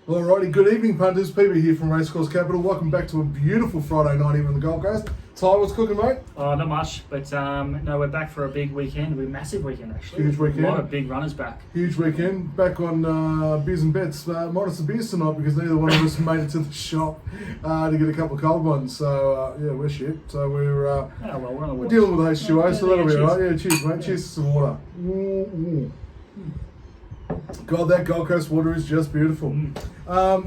Alrighty, good evening punters, Peter here from Racecourse Capital. Welcome back to a beautiful Friday night here on the Gold Coast. Ty, what's cooking, mate? Oh, not much, but no, we're back for a big weekend. We're a massive weekend, actually. Huge weekend. A lot of big runners back. Huge weekend. Back on beers and bets. Minus the beers tonight because neither one of us made it to the shop to get a couple of cold ones. So, yeah, we're shit. So we're Oh, well, we're on the we're dealing with H2O, so that'll be cheers. alright. Yeah, cheers, mate. Cheers to some water. God, that Gold Coast water is just beautiful.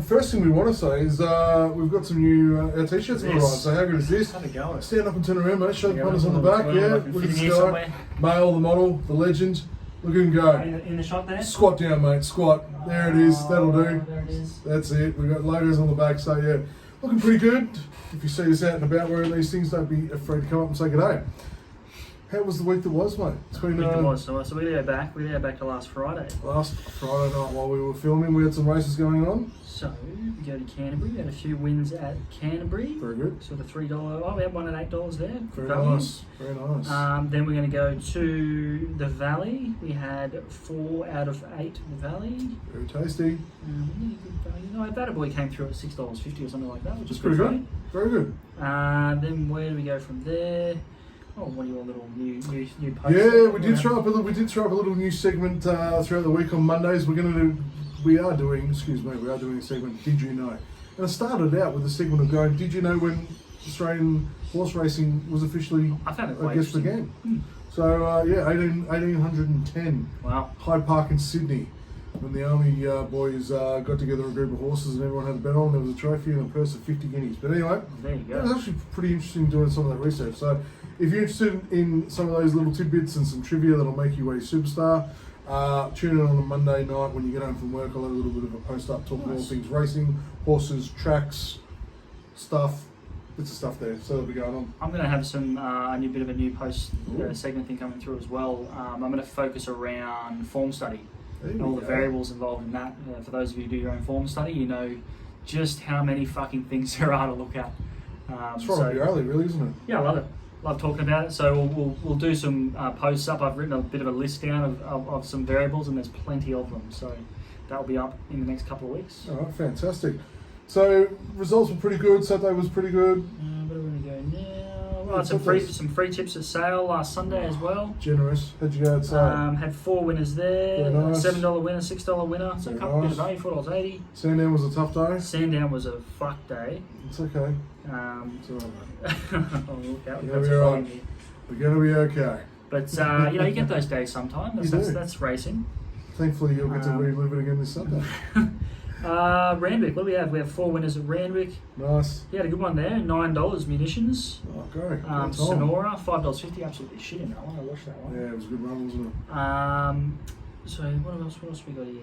First thing we want to say is we've got some new our t-shirts on the Yes. right. So how good is this? How'd it go? Stand up and turn around, mate. Show the Yeah, punters on the well, back. well, Yeah, like a look at the fitting here sky. somewhere. Male, the model, the legend. Look at him go. In the shot there? Squat down, mate. Squat. There it is. That'll do. There it is. That's it. We've got logos on the back. So yeah, looking pretty good. If you see us out and about wearing these things, don't be afraid to come up and say good day. How was the week that was, mate? It's been It was. So we go back. We go back to last Friday. last Friday night while we were filming. We had some races going on. So we go to Canterbury. We had a few wins at Canterbury. Very good. Sort of $3. Oh, we had one at $8 there. Very Value. nice. Very nice. Then we're going to go to the Valley. We had 4 out of 8 in the Valley. Very tasty. Really good value. No, that boy came through at $6.50 or something like that, which is It's pretty good. Very good. Then where do we go from there? Oh, what are your little new posts? Yeah, we did throw up a little new segment throughout the week on Mondays. We are doing a segment. Did you know? And I started out with a segment of going, did you know when Australian horse racing was officially, I found it quite began? interesting. So 1810, Wow. Hyde Park in Sydney, when the army boys got together a group of horses and everyone had a bet on. There was a trophy and a purse of 50 guineas. But anyway, There you it was go. actually pretty interesting doing some of that research. So if you're interested in some of those little tidbits and some trivia that'll make you a superstar, tune in on a Monday night when you get home from work. I'll have a little bit of a post up talking all Nice. things racing, horses, tracks, stuff, bits of stuff there. So that'll be going on. I'm going to have some a bit of a new post segment thing coming through as well. I'm going to focus around form study There and you all the go. variables involved in that. For those of you who do your own form study, you know just how many fucking things there are to look at. It's right up your alley, really, isn't it? Yeah, I love it. Love talking about it. So we'll do some posts up. I've written a bit of a list down of some variables, and there's plenty of them. So that'll be up in the next couple of weeks. All right, fantastic. So results were pretty good. Saturday was pretty good. Where are we going to go now? Well, Yeah, some Saturdays. free tips at sale last Sunday as well. Generous. How'd you go outside? Had 4 winners there. Very nice. $7 winner, $6 winner. So Very a couple nice. bit of value, $4.80. Sandown was a tough day. Sandown was a fuck day. It's okay. Oh, It's all right. look out, Yeah, that's we're fine on. here. We're going to be okay. But you get those days sometimes. You do. That's racing. Thankfully, you'll get to relive it again this Sunday. Randwick, what do we have? We have 4 winners at Randwick. Nice. He had a good one there. $9 munitions. Oh, great. Sonora, $5.50. Absolutely shit in that one. I watched that one. Yeah, it was a good run, wasn't it? So what else we got here?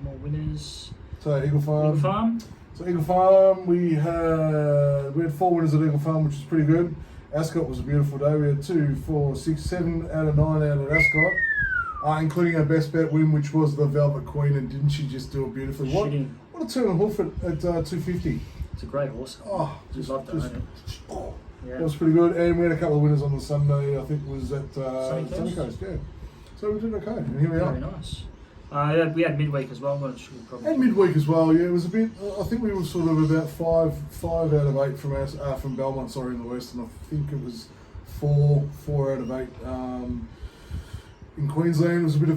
More winners. So Eagle Farm. Eagle Farm. So Eagle Farm, we had 4 winners at Eagle Farm, which is pretty good. Ascot was a beautiful day. We had 2, 4, 6, 7 out of 9 out at Ascot, including our best bet win, which was the Velvet Queen. And didn't she just do it beautifully? Shitting. What a turn and hoof at 250. It's a great horse. Oh, Just love to own it. oh. Yeah. That was pretty good. And we had a couple of winners on the Sunday. I think it was at Sunny Sunny Coast? Coast. Yeah. So we did okay. And here we are. Very nice. We had midweek as well. I'm not sure probably. And midweek as well, yeah, it was a bit. I think we were sort of about five out of 8 from us, from Belmont, sorry, in the west, and I think it was four out of 8 in Queensland. It was a bit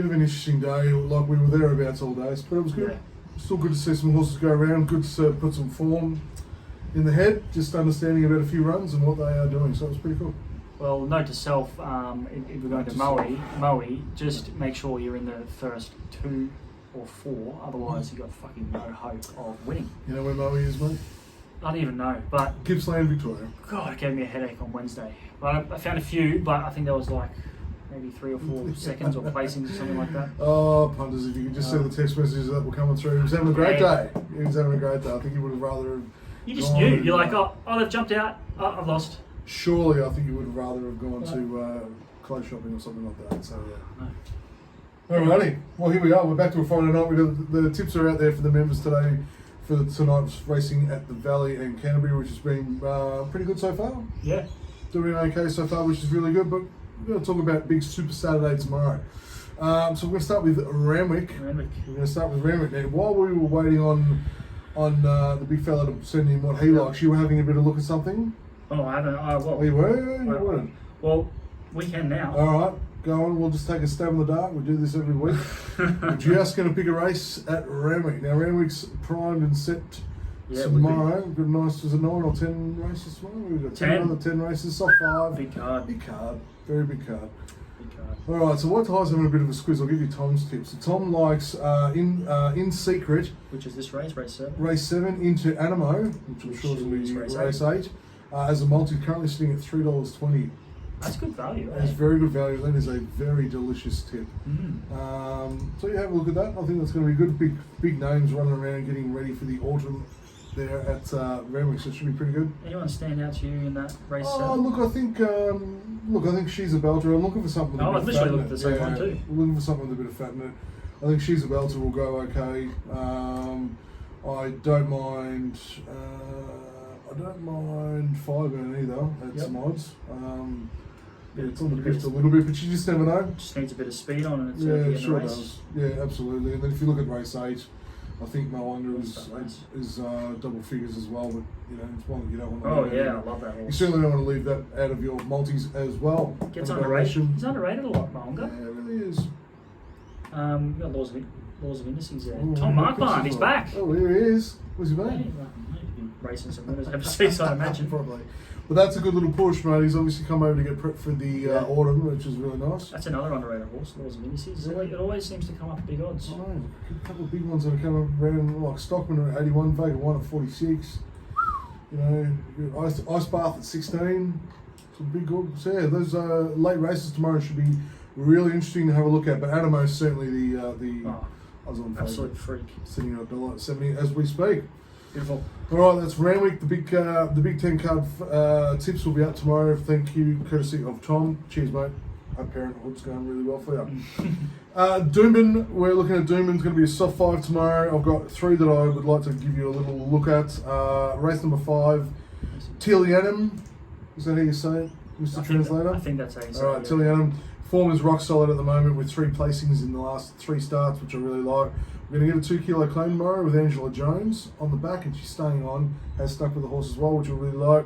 of an interesting day. Like we were thereabouts all day, but it was good. Yeah. Still good to see some horses go around. Good to put some form in the head. Just understanding about a few runs and what they are doing. So it was pretty cool. Well, note to self, if we're going to Maui, just make sure you're in the first 2 or 4, otherwise you've got fucking no hope of winning. You know where Maui is, mate? I don't even know, but Gippsland, Victoria. God, it gave me a headache on Wednesday. But I found a few, but I think there was like maybe 3 or 4 seconds or placings or something like that. Oh, punters, if you could just see the text messages that were coming through. He was having a great day. He was having a great day. I think he would have rather have You just gone knew. and, You're like, oh, they've jumped out. Oh, I've lost. surely I think you would have rather have gone to clothes shopping or something like that. So yeah. No. Alrighty, well here we are. We're back to a Friday night. We got the tips are out there for the members today for tonight's racing at the Valley and Canterbury, which has been pretty good so far. Yeah. Doing okay so far, which is really good. But we're going to talk about big Super Saturday tomorrow. So we're going to start with Randwick. Randwick. We're going to start with Randwick now. While we were waiting on the big fella to send in what he likes, you were having a bit of look at something? Oh, I haven't. Well, Oh, you were? You weren't? Well, we can now. All right, go on. We'll just take a stab in the dark. We do this every week. We're just going to pick a race at Randwick. Now, Randwick's primed and set tomorrow. We've got a nice, was it 9 or 10 races tomorrow? We've got 10. Another 10 races, soft 5. Big card. Big card. Very big card. Big card. All right, so White Tie's having a bit of a squeeze. I'll give you Tom's tips. So Tom likes in secret Which is this race? Race 7. race 7 into Animo, which I'm sure is going to be race 8. As a multi, currently sitting at $3.20. That's good value. That's very good value. That is a very delicious tip. Mm. So you have a look at that. I think that's going to be good. Big names running around getting ready for the autumn there at Randwick, so it should be pretty good. Anyone stand out to you in that race? Oh, look, I think she's a belter. I'm looking for something. Oh, I with a bit literally of looked fat at in the it. same one too. We're looking for something with a bit of fat in it. I think she's a belter will go okay. I don't mind. I don't mind Fireburn either at some odds. Yeah, it's on the pitch a little bit, but you just never know. Just needs a bit of speed on it. Yeah, it sure race. does. Yeah, absolutely. And then if you look at race 8, I think Moanga is double figures as well, but you know, it's one that you don't want to Oh leave yeah, I out. love that You horse. certainly don't want to leave that out of your multis as well. Gets Have a underrated. valuation. He's underrated a lot, Yeah, Moanga. it really is. We've got laws of indices there. Oh, Tom Markbarn, he's back. Oh, here he is. Where's he Hey, been? well, he's been racing some winners overseas, I imagine. Probably. But that's a good little push, mate. He's obviously come over to get prepped for the autumn, which is really nice. That's another underrated horse, laws of indices. It always seems to come up at big odds. I know. A couple of big ones that are coming around, like Stockman at 81, Vega 1 at 46. You know, Ice Bath at 16. Some big good. So yeah, those late races tomorrow should be really interesting to have a look at. But Animo's certainly the Oh, Osborne absolute favourite, freak. sitting at $1.70 as we speak. Beautiful. All right, that's Randwick. The Big 10 card tips will be out tomorrow. Thank you, courtesy of Tom. Cheers, mate. Hope Parenthood's going really well for you. Doomben, we're looking at Doomben's going to be a soft 5 tomorrow. I've got 3 that I would like to give you a little look at. Race number 5, Tilianum. Is that how you say it, Mr. Translator? I think that's how you say it. All right, Tilianum. Form is rock solid at the moment with 3 placings in the last 3 starts, which I really like. We're going to get a 2 kilo claim tomorrow with Angela Jones on the back, and she's staying on, has stuck with the horse as well, which I really like.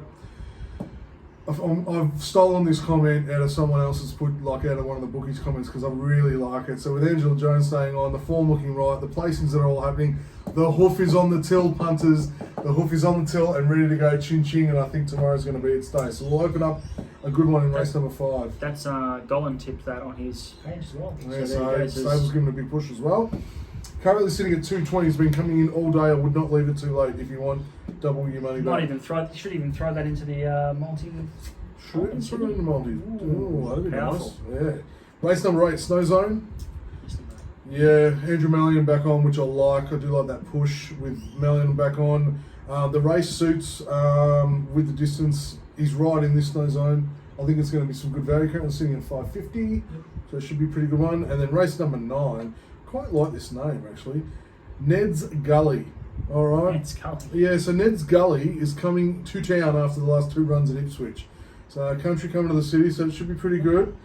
I've stolen this comment out of someone else's out of one of the bookies' comments because I really like it. So with Angela Jones staying on, the form looking right, the placings that are all happening, the hoof is on the till, punters. The hoof is on the till and ready to go chin ching, and I think tomorrow's going to be its day. So we'll open up a good one in race number 5. That's Golan tipped that on his page as well. Yeah, there you so go. Stable's giving a big push as well. Currently sitting at 220, has been coming in all day. I would not leave it too late if you want double your money back. Should even throw that into the multi. Should it? Throw it in the multi. Ooh, that'd be Powerful. nice. Yeah. Race number 8, Snow Zone. Yeah, Andrew Mallion back on, which I like. I do like that push with Mallion back on. The race suits with the distance. He's right in this Snow Zone. I think it's going to be some good value. Currently sitting at 550, so it should be a pretty good one. And then race number 9. Quite like this name actually. Ned's Gully. All right. Ned's Gully. Yeah, so Ned's Gully is coming to town after the last 2 runs at Ipswich. So country coming to the city, so it should be pretty good.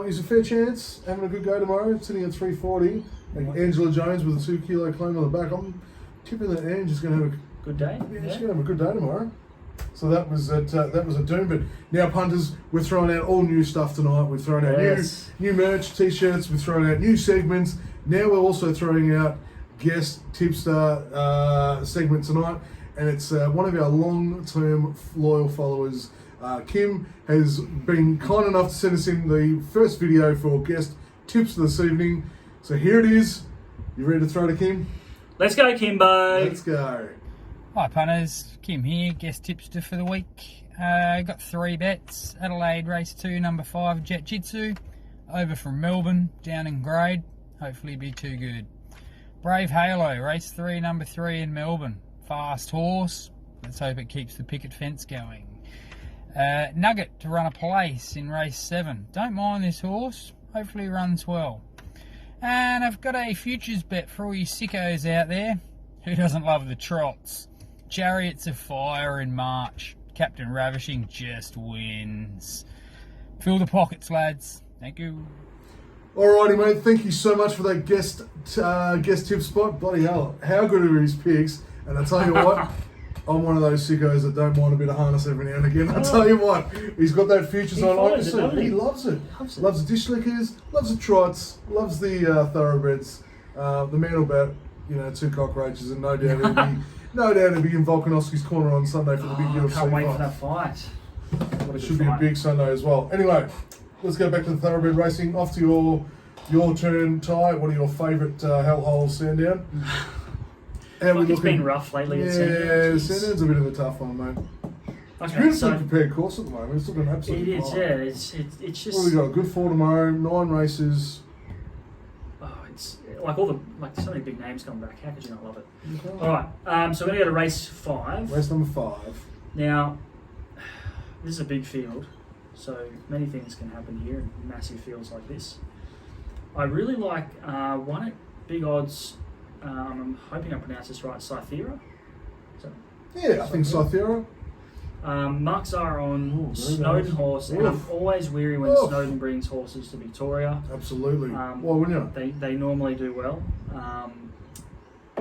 He's a fair chance, having a good go tomorrow, sitting at 340. Angela Jones with a 2 kilo claim on the back. I'm tipping that Angela's going to have a Good day. she's going to have a good day tomorrow. So that was a doom. But now, punters, we're throwing out all new stuff tonight. We're throwing out new merch, t-shirts. We're throwing out new segments. Now we're also throwing out guest tipster segment tonight, and it's one of our long-term loyal followers. Kim has been kind enough to send us in the first video for guest tips this evening. So here it is. You ready to throw to Kim? Let's go, Kimbo. Let's go. Hi punters, Kim here, guest tipster for the week. Got 3 bets. Adelaide race 2, number 5, Jet Jitsu. Over from Melbourne, down in grade. Hopefully be too good. Brave Halo, race 3, number 3 in Melbourne. Fast horse. Let's hope it keeps the picket fence going. Nugget to run a place in race 7. Don't mind this horse. Hopefully runs well. And I've got a futures bet for all you sickos out there. Who doesn't love the trots? Chariots of Fire in March. Captain Ravishing just wins. Fill the pockets, lads. Thank you. Alrighty, mate. Thank you so much for that guest tip spot. Bloody hell, how good are his picks? And I tell you what, I'm one of those sickos that don't mind a bit of harness every now and again. I tell you what, he's got that futures He on. Like you follows it, said, doesn't he? he loves it. Loves it. Loves the dish lickers, loves the trots, loves the thoroughbreds. The man will bet, 2 cockroaches, and no doubt he'll be in Volkanovski's corner on Sunday for the big UFC Can't wait fight. for that fight. What a It good should be a fight. big Sunday as well. Anyway, let's go back to the thoroughbred racing. Off to your turn, Ty. What are your favourite hellholes, Sandown? How Like we it's looking? been rough lately. Yeah, at Sandown. Jeez. Sandown's a bit of a tough one, mate. It's a Okay, beautifully so prepared course at the moment. It's looking it absolutely is. fine. Yeah, it's What just. have we got? A good 4 tomorrow, 9 races. Oh, it's like so many big names come back. How could you not love it? Okay. All right. So we're gonna go to race 5. Race number 5. Now, this is a big field, so many things can happen here in massive fields like this. I really like one at big odds. I'm hoping I pronounce this right. Cythera. So, Yeah, I think Cythera. Mark Zahra on Ooh, very Snowden nice. horse, and I'm Oof. always weary when Oof. Snowden brings horses to Victoria. Absolutely. Why wouldn't you? They normally do well.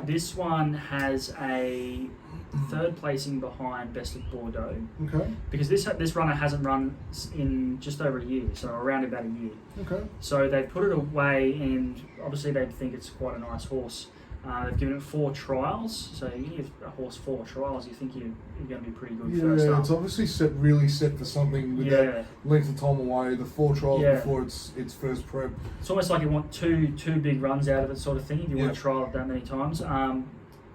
This one has a 3rd placing behind Best of Bordeaux Okay. because this runner hasn't run in just over a year, so around about a year. Okay. So they put it away, and obviously they think it's quite a nice horse. They've given it 4 trials, so you give a horse 4 trials, you think you're going to be pretty good first Yeah, up. it's obviously really set for something with that length of time away. The 4 trials Yeah. before its first prep. It's almost like you want two big runs out of it, sort of thing. If you want Yeah. to trial it that many times,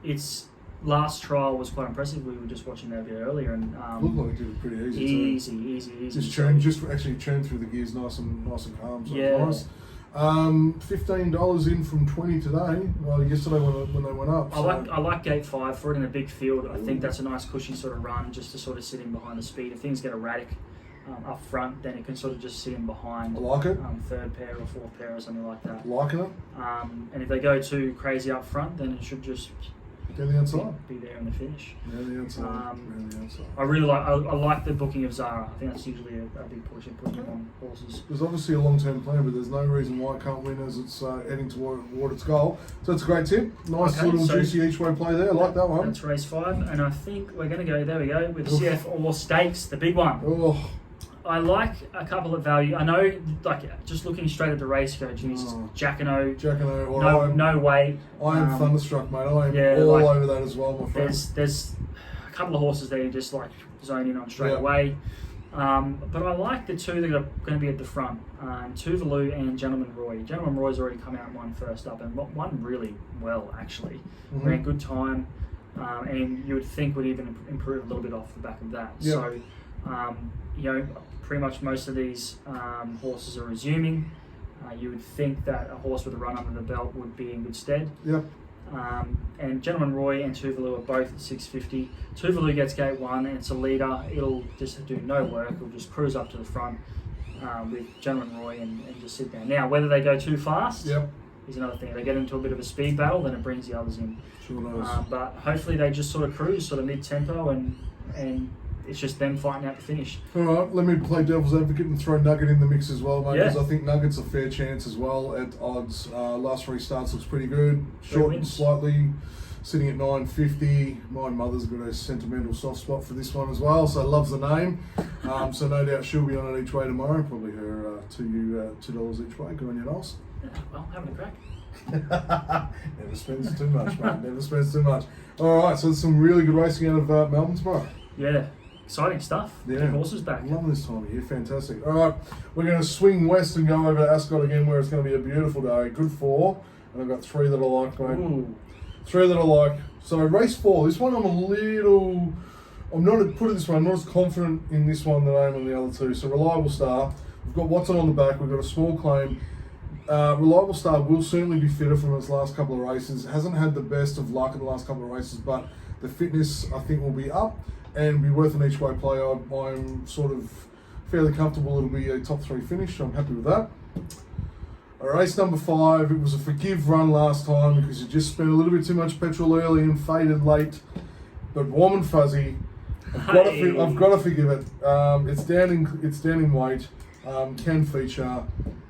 its last trial was quite impressive. We were just watching that a bit earlier, and Looked like it did it pretty easy. easy. Just churn through the gears, nice and calm. So Yeah. nice. $15 in from 20 today. Well, yesterday when they went up. I like gate 5 for it in a big field. I think that's a nice cushy sort of run, just to sort of sit in behind the speed. If things get erratic up front, then it can sort of just sit in behind. I like it. 3rd pair or 4th pair or something like that. Liking it. And if they go too crazy up front, then it should just Down the outside. be there in the finish. Down the outside. Um, Down the outside. I really like. I like the booking of Zara. I think that's usually a big push in putting him on horses. There's obviously a long-term plan, but there's no reason why it can't win as it's heading toward its goal. So it's a great tip. Nice Okay, little so juicy each-way play there. I like that one. That's race 5, and I think we're going to go. There we go with Oof. CF All Stakes, the big one. Oh, I like a couple of value. I know, like just looking straight at the race, go, Jesus, Oh. Jacquino, Jack and O. no weight. I am thunderstruck, mate. I am yeah, all like, over that as well, my friend. There's a couple of horses there you just like zone in on straight Yeah. away. But I like the 2 that are going to be at the front, Tuvalu and Gentleman Roy. Gentleman Roy's already come out and won first up, and won really well actually. Mhm. Ran good time, and you would think would even improve a little bit off the back of that. Yeah. So, pretty much most of these horses are resuming. You would think that a horse with a run under the belt would be in good stead. Yep. And Gentleman Roy and Tuvalu are both at 650. Tuvalu gets gate 1, and it's a leader. It'll just do no work. It'll just cruise up to the front with Gentleman Roy and just sit there. Now, whether they go too fast Yep. is another thing. If they get into a bit of a speed battle, then it brings the others in. Sure does. But hopefully they just sort of cruise, sort of mid-tempo, and it's just them fighting out the finish. All right, let me play devil's advocate and throw Nugget in the mix as well, mate, Yeah. because I think Nugget's a fair chance as well at odds. Last 3 starts looks pretty good. Shortened wins. slightly, sitting at 950. My mother's got a sentimental soft spot for this one as well, so loves the name. So no doubt she'll be on it each way tomorrow. Probably her $2 each way. Good on you, Knowles. Yeah, well, having a crack. Never spends too much, mate. Never spends too much. All right, so there's some really good racing out of Melbourne tomorrow. Yeah, exciting stuff. Yeah. Big horses back. Loving this time of year, fantastic. All right, we're going to swing west and go over to Ascot again, where it's going to be a beautiful day. Good 4, and I've got 3 that I like, mate. Ooh. 3 that I like. So race 4, this one I'm not, put it this way, I'm not as confident in this one than I am on the other 2. So Reliable Star, we've got Watson on the back, we've got a small claim. Reliable Star will certainly be fitter from its last couple of races. Hasn't had the best of luck in the last couple of races, but the fitness I think will be up and be worth an each way play. I'm sort of fairly comfortable it'll be a top 3 finish. I'm happy with that. Race number 5, it was a forgive run last time because you just spent a little bit too much petrol early and faded late. But Warm and Fuzzy, I've got to forgive it. It's down in weight, can feature.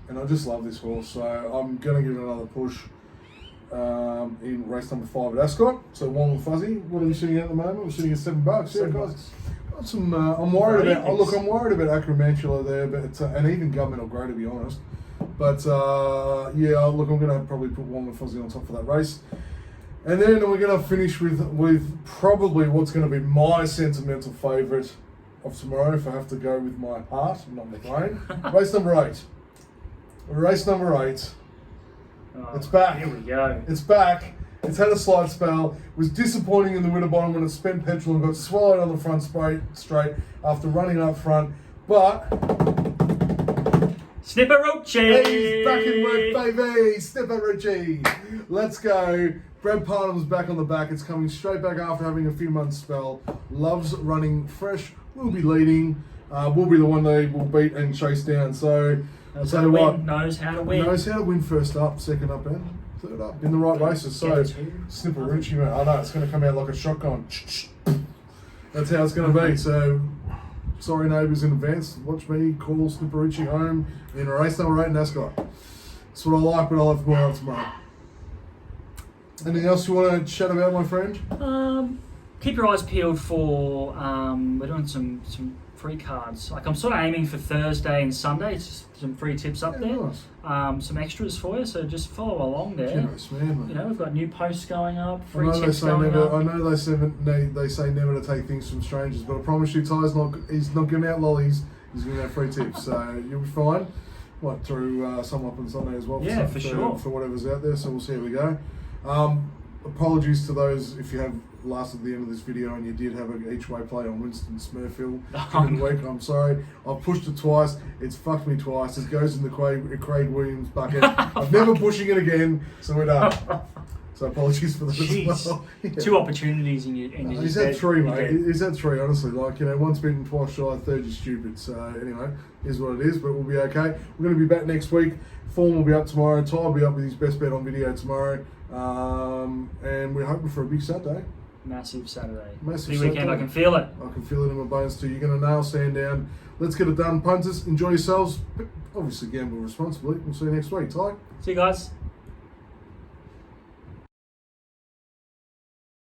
and I just love this horse. So I'm going to give it another push in race number 5 at Ascot. So Warm and Fuzzy. What are we sitting at the moment? We're sitting at $7. Yeah, $7. guys. Got some. I'm worried about. Very Look, I'm worried about Acromantula there, but and even Governmental Grey, to be honest. But yeah, look, I'm going to probably put Warm and Fuzzy on top for that race. And then we're going to finish with probably what's going to be my sentimental favourite of tomorrow, if I have to go with my heart, not my brain. Race number 8. Race number 8. Oh, It's back. Here we go. It's back. It's had a slight spell. It was disappointing in the Winterbottom when it spent petrol and got swallowed on the front straight after running up front. But Snipperucci! he's back in work, baby! Snipperucci! Let's go. Brad Parnham's back on the back. It's coming straight back after having a few months spell. Loves running fresh. Will be leading. Will be the one they will beat and chase down. So, I'll Knows tell how you to what. win. Knows how to win. Knows how to win first up, second up, and third up in the right races. So, Get two. Snipperucci, man. I know it's going to come out like a shotgun. That's how it's going to be. So, sorry, neighbours in advance. Watch me call Snipperucci home in race number 8 in Ascot. That's what I like, but I'll have more on tomorrow. Anything else you want to chat about, my friend? Keep your eyes peeled for. We're doing some free cards. Like I'm sort of aiming for Thursday and Sunday. It's just some free tips up Yeah, there. nice. Some extras for you. So just follow along there. Generous man, mate. You know, we've got new posts going up, I free know they tips say going never. up. I know they say never to take things from strangers, but I promise you, Ty's he's not giving out lollies. He's giving out free tips, so you'll be fine. What through some up on Sunday as well? Yeah, for sure. For whatever's out there, so we'll see how we go. Apologies to those if you have lasted the end of this video and you did have an each way play on Winston Smurfield during the week. I'm sorry. I've pushed it twice. It's fucked me twice. It goes in the Craig Williams bucket. I'm never pushing it again, so we're done. So apologies for that Jeez. as well. Yeah. 2 opportunities and you He's just had said- 3, you mate. did. He's had 3, honestly. Like, you know, once bitten, twice shy, third you're stupid. So, anyway, is what it is, but we'll be okay. We're going to be back next week. Form will be up tomorrow. Ty will be up with his best bet on video tomorrow. And we're hoping for a big Saturday. Massive Saturday. Massive Big weekend, Saturday. I can feel it. I can feel it in my bones too. You're going to nail Sandown. Let's get it done. Punters, enjoy yourselves. But obviously, gamble responsibly. We'll see you next week. Ty? See you guys.